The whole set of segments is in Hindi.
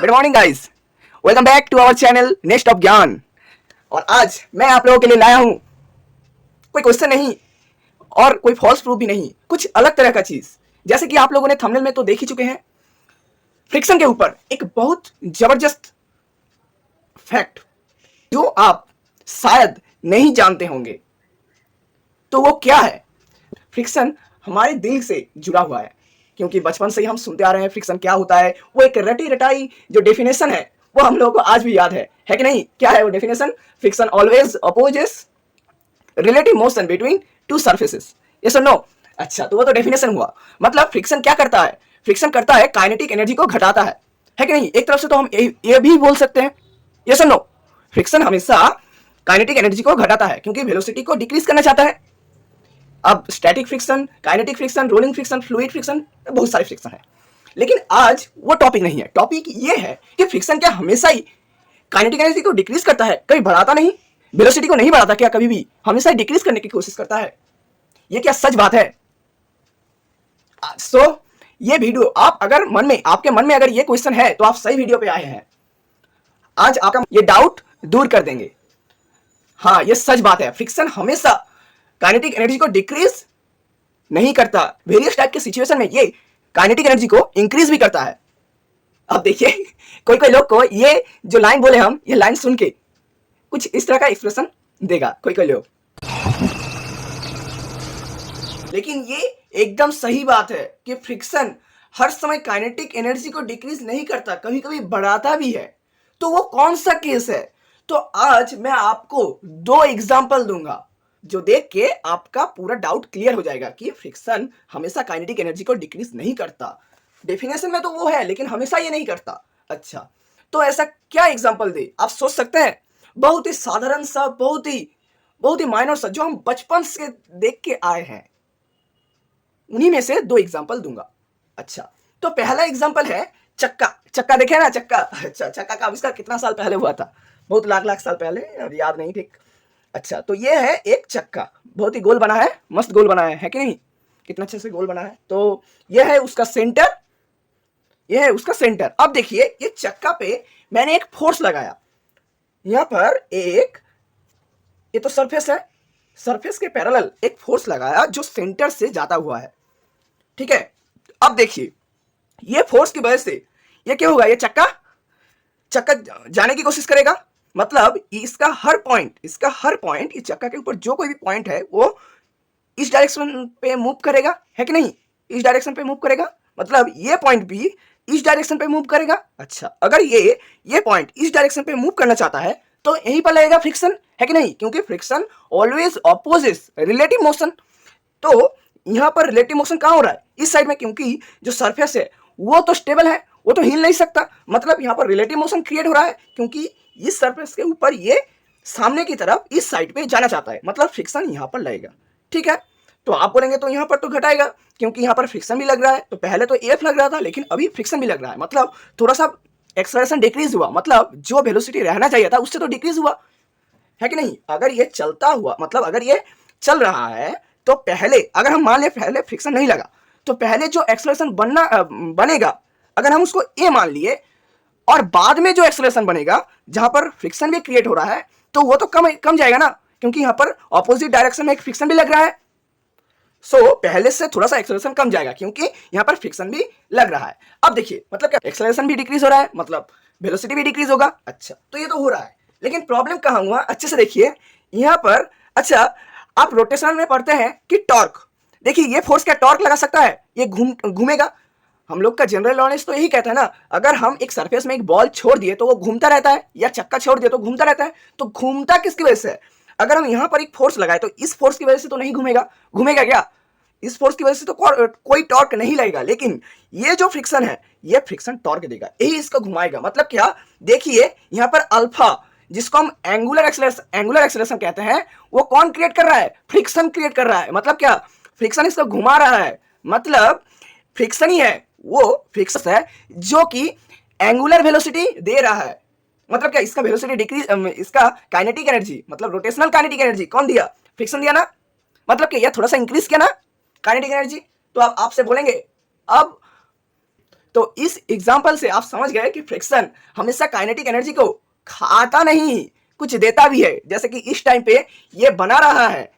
Good morning guys, welcome back to our channel nest of Gyan. और आज मैं आप लोगों के लिए लाया हूं कोई क्वेश्चन नहीं और कोई फॉल्स प्रूफ भी नहीं, कुछ अलग तरह का चीज। जैसे कि आप लोगों ने थंबनेल में तो देख ही चुके हैं, फ्रिक्शन के ऊपर एक बहुत जबरदस्त फैक्ट जो आप शायद नहीं जानते होंगे। तो वो क्या है? फ्रिक्शन हमारे दिल से जुड़ा हुआ है, क्योंकि बचपन से ही हम सुनते आ रहे हैं फ्रिक्शन क्या होता है। वो एक रटी रटाई जो डेफिनेशन है वो हम लोगों को आज भी याद है कि नहीं? क्या है वो definition? Friction always opposes relative motion between two surfaces. Yes और नो? अच्छा, तो वो तो डेफिनेशन हुआ। मतलब फ्रिक्शन क्या करता है? फ्रिक्शन करता है काइनेटिक एनर्जी को घटाता है कि नहीं? एक तरफ से तो हम ये भी बोल सकते हैं, यस और नो? फ्रिक्शन हमेशा काइनेटिक एनर्जी को घटाता है क्योंकि वेलोसिटी को डिक्रीज करना चाहता है। अब static friction, kinetic friction, rolling friction, fluid friction, बहुत सारे फ्रिक्शन है। लेकिन आज वो टॉपिक नहीं है। टॉपिक ये है कि फ्रिक्शन क्या हमेशा ही काइनेटिक एनर्जी को डिक्रीज करता है? कभी बढ़ाता नहीं। वेलोसिटी को नहीं बढ़ाता क्या कभी भी? हमेशा डिक्रीज करने की कोशिश करता है। ये क्या सच बात है? सो ये वीडियो आप अगर आपके मन में अगर ये क्वेश्चन है तो आप सही वीडियो पे आए हैं। आज आपका ये डाउट दूर कर देंगे। हाँ, ये सच बात है। फ्रिक्शन हमेशा काइनेटिक एनर्जी को डिक्रीज नहीं करता। वेरियस टाइप के सिचुएशन में ये काइनेटिक एनर्जी को इंक्रीज भी करता है। अब देखिए, कोई कोई लोग को ये जो लाइन बोले हम, ये लाइन सुन के कुछ इस तरह का एक्सप्रेशन देगा कोई कोई लोग। लेकिन ये एकदम सही बात है कि फ्रिक्शन हर समय काइनेटिक एनर्जी को डिक्रीज नहीं करता, कभी कभी बढ़ाता भी है। तो वो कौन सा केस है? तो आज मैं आपको दो एग्जाम्पल दूंगा जो देख के आपका पूरा डाउट क्लियर हो जाएगा कि फ्रिक्शन हमेशा काइनेटिक एनर्जी को डिक्रीज नहीं करता। डेफिनेशन में तो वो है, लेकिन हमेशा ये नहीं करता। अच्छा, तो ऐसा क्या एग्जाम्पल दे? आप सोच सकते हैं। बहुत ही साधारण सा, बहुत ही माइनर सा, जो हम बचपन से देख के आए हैं, उन्हीं में से दो एग्जाम्पल दूंगा। अच्छा, तो पहला एग्जाम्पल है चक्का। चक्का देखे ना? चक्का। अच्छा, चक्का का आविष्कार कितना साल पहले हुआ था? बहुत लाख साल पहले, अब याद नहीं ठीक। अच्छा, तो ये है एक चक्का, बहुत ही गोल बना है, मस्त गोल बना है कि नहीं? कितना अच्छे से गोल बना है। तो ये है उसका सेंटर, ये है उसका सेंटर। अब देखिए, ये चक्का पे मैंने एक फोर्स लगाया। यहां पर ये तो सरफेस है, सरफेस के पैरेलल एक फोर्स लगाया जो सेंटर से जाता हुआ है, ठीक है? अब देखिए, ये फोर्स की वजह से ये क्या होगा? ये चक्का जाने की कोशिश करेगा। मतलब इसका हर पॉइंट ये चक्का के ऊपर जो कोई भी पॉइंट है वो इस डायरेक्शन पे मूव करेगा, है कि नहीं? इस डायरेक्शन पे मूव करेगा, मतलब ये पॉइंट भी इस डायरेक्शन पे मूव करेगा। अच्छा, अगर ये पॉइंट इस डायरेक्शन पे मूव करना चाहता है तो यहीं पर लगेगा फ्रिक्शन, है कि नहीं? क्योंकि friction always opposes relative motion. तो यहाँ पर रिलेटिव मोशन कहाँ हो रहा है? इस साइड में, क्योंकि जो सरफेस है वो तो स्टेबल है, वो तो हिल नहीं सकता। मतलब यहाँ पर रिलेटिव मोशन क्रिएट हो रहा है क्योंकि इस सरफेस के ऊपर ये सामने की तरफ इस साइड पे जाना चाहता है, मतलब फ्रिक्शन यहाँ पर लगेगा, ठीक है? तो आप बोलेंगे तो यहाँ पर तो घटाएगा क्योंकि यहाँ पर फ्रिक्शन भी लग रहा है। तो पहले तो एफ लग रहा था, लेकिन अभी फ्रिक्शन भी लग रहा है, मतलब थोड़ा सा एक्सेलरेशन डिक्रीज हुआ। मतलब जो वेलोसिटी रहना चाहिए था उससे तो डिक्रीज हुआ, है कि नहीं? अगर ये चलता हुआ, मतलब अगर ये चल रहा है तो पहले, अगर हम मान ले पहले फ्रिक्शन नहीं लगा, तो पहले जो एक्सेलरेशन बनेगा, अगर हम उसको ए मान लिए, और बाद में जो एक्सेलरेशन बनेगा जहां पर फ्रिक्शन भी क्रिएट हो रहा है, तो वो तो कम जाएगा ना, क्योंकि यहाँ पर ऑपोजिट डायरेक्शन में एक फ्रिक्शन भी लग रहा है। सो पहले से थोड़ा सा एक्सेलरेशन कम जाएगा क्योंकि यहाँ पर फ्रिक्शन भी लग रहा है। अब देखिए, मतलब क्या? एक्सेलरेशन भी डिक्रीज हो रहा है, मतलब वेलोसिटी भी डिक्रीज होगा। अच्छा, तो ये तो हो रहा है, लेकिन प्रॉब्लम कहाँ हुआ? अच्छे से देखिए यहाँ पर। अच्छा, आप रोटेशन में पढ़ते हैं कि टॉर्क, देखिए ये फोर्स क्या टॉर्क लगा सकता है? ये घूमेगा। हम लोग का जनरल नॉलेज तो यही कहता है ना, अगर हम एक सरफेस में एक बॉल छोड़ दिए तो वो घूमता रहता है, या चक्का छोड़ दिए तो घूमता रहता है। तो घूमता किसकी वजह से है? अगर हम यहाँ पर एक फोर्स लगाए तो इस फोर्स की वजह से तो नहीं घूमेगा। घूमेगा क्या? इस फोर्स की वजह से तो कोई टॉर्क नहीं लगेगा, लेकिन ये जो फ्रिक्शन है ये फ्रिक्शन टॉर्क देगा, यही इसको घुमाएगा। मतलब क्या? देखिए यहाँ पर अल्फा, जिसको हम एंगुलर एक्सेलरेशन कहते हैं, वो कौन क्रिएट कर रहा है? फ्रिक्शन क्रिएट कर रहा है। मतलब क्या? फ्रिक्शन इसको घुमा रहा है, मतलब फ्रिक्शन ही है, वो फ्रिक्शन है जो कि एंगुलर वेलोसिटी दे रहा है। मतलब क्या? इसका वेलोसिटी डिक्रीज, इसका काइनेटिक एनर्जी, मतलब रोटेशनल काइनेटिक एनर्जी कौन दिया? फ्रिक्शन दिया ना। मतलब क्या? ये थोड़ा सा इंक्रीज किया ना काइनेटिक एनर्जी। तो आप आपसे बोलेंगे अब तो इस एग्जाम्पल से आप समझ गए कि फ्रिक्शन हमेशा काइनेटिक एनर्जी को खाता नहीं, कुछ देता भी है। जैसे कि इस टाइम पे ये बना रहा है,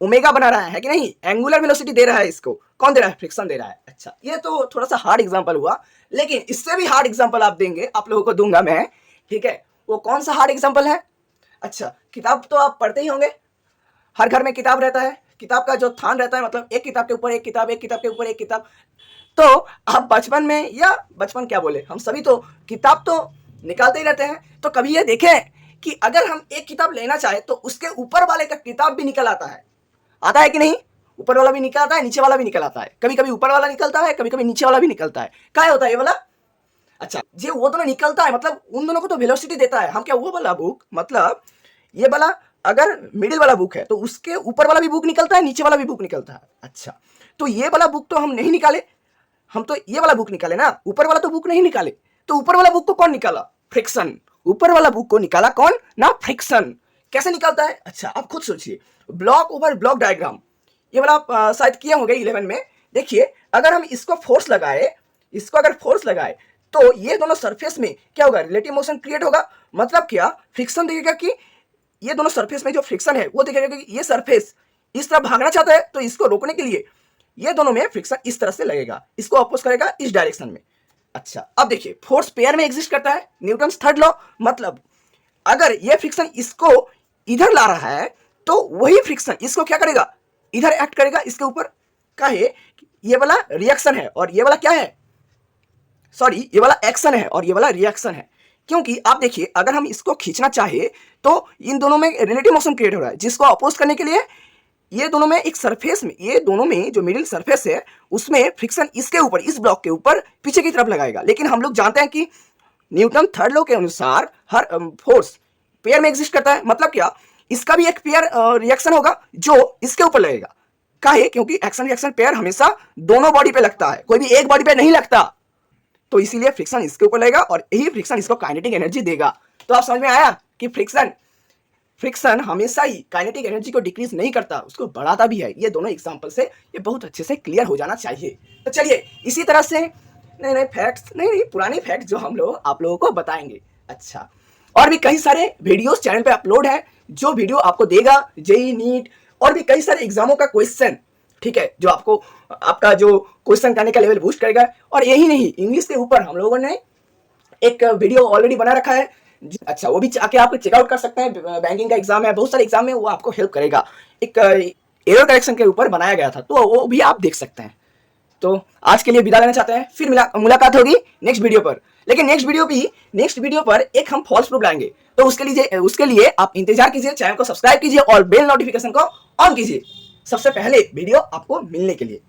ओमेगा बना रहा है कि नहीं, एंगुलर वेलोसिटी दे रहा है, इसको कौन दे रहा है, फ्रिक्शन दे रहा है। अच्छा, ये तो थोड़ा सा हार्ड एग्जांपल हुआ, लेकिन इससे भी हार्ड एग्जांपल आप देंगे, आप लोगों को दूंगा मैं, ठीक है। वो कौन सा हार्ड एग्जांपल है? अच्छा, किताब तो आप पढ़ते ही होंगे, हर घर में किताब रहता है, किताब का जो थान रहता है, मतलब एक किताब के ऊपर एक किताब, एक किताब के ऊपर एक किताब। तो आप बचपन में, या बचपन क्या बोले, हम सभी तो किताब तो निकालते ही रहते हैं। तो कभी ये देखें कि अगर हम एक किताब लेना चाहे तो उसके ऊपर वाले का किताब भी निकल आता है कि नहीं? ऊपर वाला भी निकल आता है, नीचे वाला भी निकल आता है। कभी कभी ऊपर वाला निकलता है, कभी कभी नीचे वाला भी निकलता है। क्या होता है ये वाला? अच्छा, ये वो दोनों निकलता है, मतलब उन दोनों को तो वेलोसिटी देता है। हम क्या वो वाला बुक, मतलब ये वाला अगर मिडिल वाला बुक है तो उसके ऊपर वाला भी बुक निकलता है, नीचे वाला भी बुक निकलता है। अच्छा, तो ये वाला बुक तो हम नहीं निकाले, हम तो ये वाला बुक निकाले ना, ऊपर वाला तो बुक नहीं निकाले। तो ऊपर वाला बुक को कौन निकाला? फ्रिक्शन। ऊपर वाला बुक को निकाला कौन ना? फ्रिक्शन। कैसे निकालता है? अच्छा, आप खुद सोचिए, ब्लॉक ओवर ब्लॉक डायग्राम, ये वाला आप शायद किए होंगे 11 में। देखिए, अगर हम इसको फोर्स लगाए, इसको अगर फोर्स लगाए तो ये दोनों सरफेस में क्या होगा? रिलेटिव मोशन क्रिएट होगा। मतलब क्या? फ्रिक्शन देखेगा कि ये दोनों सरफेस में जो फ्रिक्शन है वो देखेगा कि ये सरफेस इस तरफ भागना चाहता है, तो इसको रोकने के लिए ये दोनों में फ्रिक्शन इस तरह से लगेगा, इसको अपोज करेगा इस डायरेक्शन में। अच्छा, अब देखिए, फोर्स पेयर में एग्जिस्ट करता है, न्यूटन्स थर्ड लॉ। मतलब अगर ये फ्रिक्शन इसको इधर ला रहा है तो वही फ्रिक्शन इसको क्या करेगा? इधर एक्ट करेगा इसके ऊपर। काहे? ये वाला रिएक्शन है और ये वाला क्या है? सॉरी, ये वाला एक्शन है और ये वाला रिएक्शन है। क्योंकि आप देखिए, अगर हम इसको खींचना चाहे तो इन दोनों में रिलेटिव मोशन क्रिएट हो रहा है, जिसको अपोज करने के लिए ये दोनों में एक सरफेस में, ये दोनों में जो मिडिल सरफेस है उसमें फ्रिक्शन इसके ऊपर, इस ब्लॉक के ऊपर पीछे की तरफ लगाएगा। लेकिन हम लोग जानते हैं कि न्यूटन थर्ड लॉ के अनुसार हर फोर्स पेयर में एग्जिस्ट करता है। मतलब क्या? इसका भी एक पेयर रिएक्शन होगा जो इसके ऊपर लगेगा। काहे? क्योंकि एक्शन रिएक्शन पेयर हमेशा दोनों बॉडी पे लगता है, कोई भी एक बॉडी पे नहीं लगता। तो इसीलिए फ्रिक्शन इसके ऊपर लगेगा और यही फ्रिक्शन इसको काइनेटिक एनर्जी देगा। तो आप समझ में आया कि फ्रिक्शन हमेशा ही काइनेटिक एनर्जी को डिक्रीज नहीं करता, उसको बढ़ाता भी है। ये दोनों एग्जांपल से ये बहुत अच्छे से क्लियर हो जाना चाहिए। तो चलिए, इसी तरह से नए फैक्ट्स, नहीं पुराने फैक्ट्स जो हम लोग आप लोगों को बताएंगे। अच्छा, और भी कई सारे वीडियोस चैनल पे अपलोड है, जो वीडियो आपको देगा जेईई, नीट और भी कई सारे एग्जामों का क्वेश्चन, ठीक है, जो आपको आपका जो क्वेश्चन करने का लेवल बूस्ट करेगा। और यही नहीं, इंग्लिश के ऊपर हम लोगों ने एक वीडियो ऑलरेडी बना रखा है। अच्छा, वो भी आके आप चेकआउट कर सकते हैं। बैंकिंग का एग्जाम है, बहुत सारे एग्जाम में वो आपको हेल्प करेगा। एक एरर करेक्शन के ऊपर बनाया गया था, तो वो भी आप देख सकते हैं। तो आज के लिए विदा लेना चाहते हैं, फिर मुलाकात होगी नेक्स्ट वीडियो पर। लेकिन नेक्स्ट वीडियो पर एक हम फॉल्स प्रूफ लाएंगे। तो उसके लिए आप इंतजार कीजिए, चैनल को सब्सक्राइब कीजिए और बेल नोटिफिकेशन को ऑन कीजिए सबसे पहले वीडियो आपको मिलने के लिए।